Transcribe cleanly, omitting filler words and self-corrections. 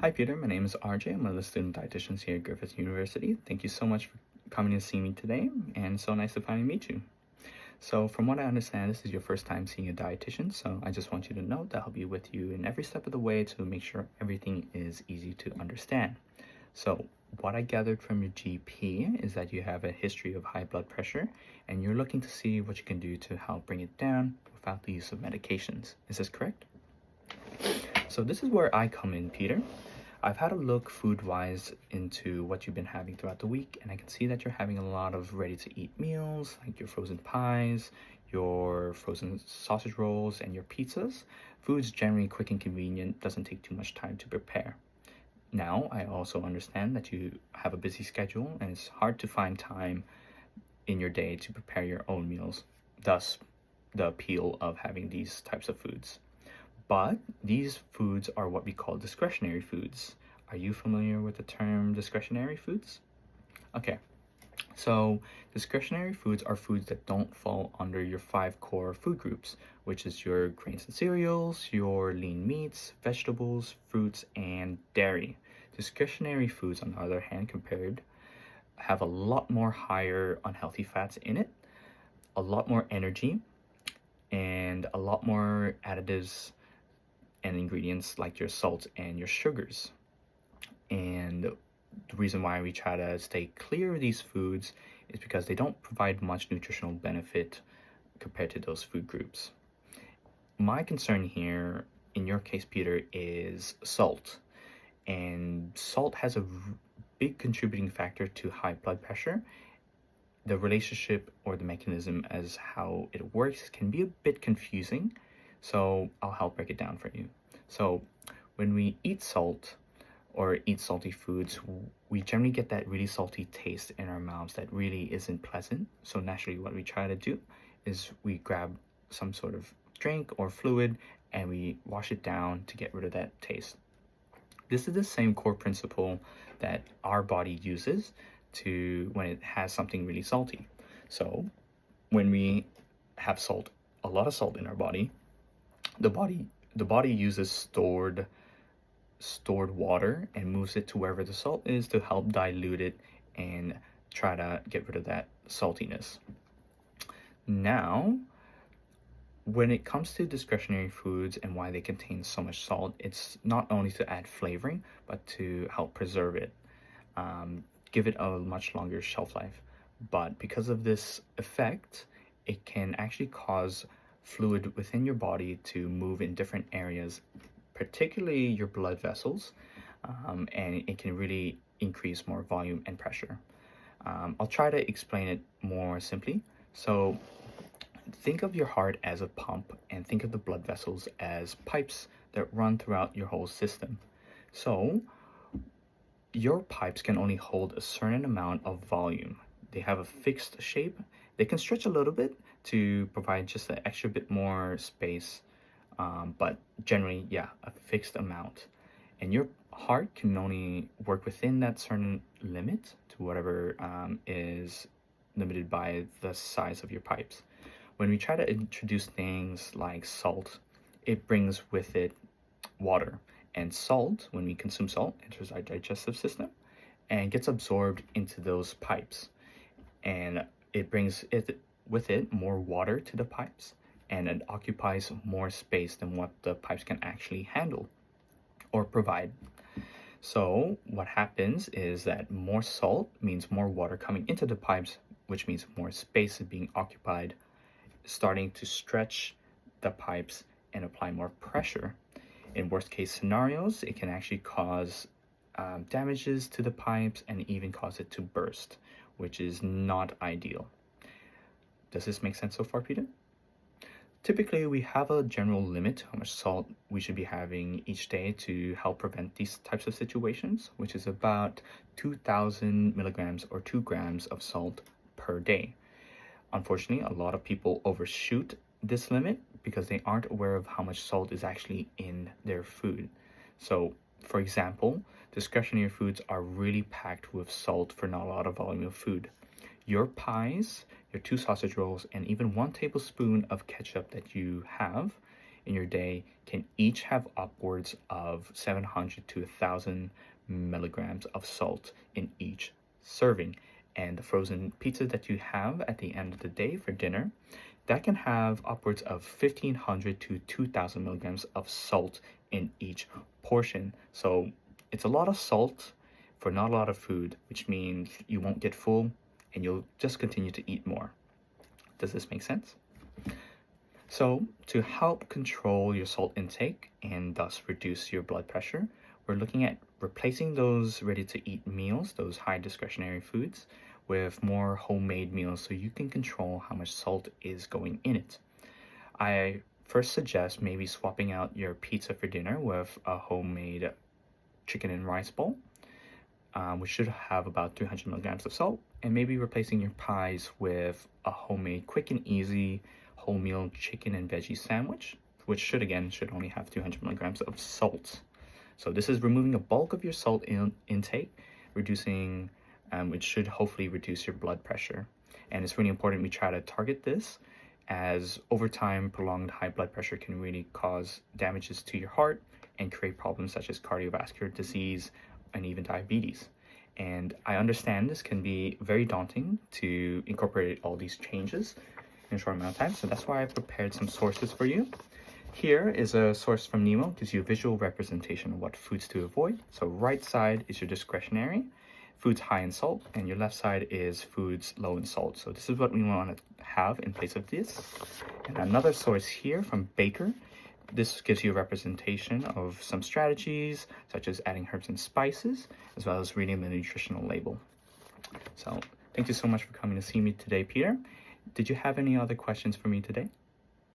Hi Peter, my name is RJ. I'm one of the student dietitians here at Griffith University. Thank you so much for coming to see me today, and so nice to finally meet you. So from what I understand, this is your first time seeing a dietitian, so I just want you to know that I'll be with you in every step of the way to make sure everything is easy to understand. So what I gathered from your GP is that you have a history of high blood pressure, and you're looking to see what you can do to help bring it down without the use of medications. Is this correct? So this is where I come in, Peter. I've had a look food-wise into what you've been having throughout the week, and I can see that you're having a lot of ready-to-eat meals, like your frozen pies, your frozen sausage rolls, and your pizzas. Food's generally quick and convenient, doesn't take too much time to prepare. Now, I also understand that you have a busy schedule, and it's hard to find time in your day to prepare your own meals, thus the appeal of having these types of foods. But these foods are what we call discretionary foods. Are you familiar with the term discretionary foods? Okay, so discretionary foods are foods that don't fall under your 5 core food groups, which is your grains and cereals, your lean meats, vegetables, fruits, and dairy. Discretionary foods, on the other hand, compared, have a lot more higher unhealthy fats in it, a lot more energy, and a lot more additives and ingredients like your salt and your sugars. And the reason why we try to stay clear of these foods is because they don't provide much nutritional benefit compared to those food groups. My concern here, in your case, Peter, is salt. And salt has a big contributing factor to high blood pressure. The relationship or the mechanism as how it works can be a bit confusing, so I'll help break it down for you. So when we eat salt or eat salty foods, we generally get that really salty taste in our mouths that really isn't pleasant. So naturally what we try to do is we grab some sort of drink or fluid and we wash it down to get rid of that taste. This is the same core principle that our body uses to when it has something really salty. So when we have salt, a lot of salt in our body, the body uses stored water and moves it to wherever the salt is to help dilute it and try to get rid of that saltiness. Now, when it comes to discretionary foods and why they contain so much salt, it's not only to add flavoring, but to help preserve it, give it a much longer shelf life. But because of this effect, it can actually cause fluid within your body to move in different areas, particularly your blood vessels, and it can really increase more volume and pressure. I'll try to explain it more simply. So think of your heart as a pump and think of the blood vessels as pipes that run throughout your whole system. So your pipes can only hold a certain amount of volume. They have a fixed shape. They can stretch a little bit to provide just an extra bit more space, but generally, yeah, a fixed amount. And your heart can only work within that certain limit to whatever is limited by the size of your pipes. When we try to introduce things like salt, it brings with it water. And salt, when we consume salt, enters our digestive system and gets absorbed into those pipes. And it brings with it more water to the pipes, and it occupies more space than what the pipes can actually handle or provide. So what happens is that more salt means more water coming into the pipes, which means more space is being occupied, starting to stretch the pipes and apply more pressure. In worst case scenarios, it can actually cause damages to the pipes and even cause it to burst, which is not ideal. Does this make sense so far, Peter? Typically, we have a general limit to how much salt we should be having each day to help prevent these types of situations, which is about 2,000 milligrams or 2 grams of salt per day. Unfortunately, a lot of people overshoot this limit because they aren't aware of how much salt is actually in their food. So, for example, discretionary foods are really packed with salt for not a lot of volume of food. Your pies, your 2 sausage rolls, and even 1 tablespoon of ketchup that you have in your day can each have upwards of 700 to 1,000 milligrams of salt in each serving. And the frozen pizza that you have at the end of the day for dinner, that can have upwards of 1,500 to 2,000 milligrams of salt in each portion. So it's a lot of salt for not a lot of food, which means you won't get full and you'll just continue to eat more. Does this make sense? So to help control your salt intake and thus reduce your blood pressure, we're looking at replacing those ready-to-eat meals, those high discretionary foods, with more homemade meals so you can control how much salt is going in it. I first suggest maybe swapping out your pizza for dinner with a homemade chicken and rice bowl, which should have about 300 milligrams of salt, and maybe replacing your pies with a homemade quick and easy wholemeal chicken and veggie sandwich, which should only have 200 milligrams of salt. So this is removing a bulk of your salt intake, reducing, which should hopefully reduce your blood pressure. And it's really important we try to target this, as over time, prolonged high blood pressure can really cause damages to your heart and create problems such as cardiovascular disease and even diabetes. And I understand this can be very daunting to incorporate all these changes in a short amount of time, so that's why I prepared some sources for you. Here is a source from Nemo, gives you a visual representation of what foods to avoid. So right side is your discretionary, foods high in salt, and your left side is foods low in salt. So this is what we want to have in place of this. And another source here from Baker. This gives you a representation of some strategies, such as adding herbs and spices, as well as reading the nutritional label. So thank you so much for coming to see me today, Peter. Did you have any other questions for me today?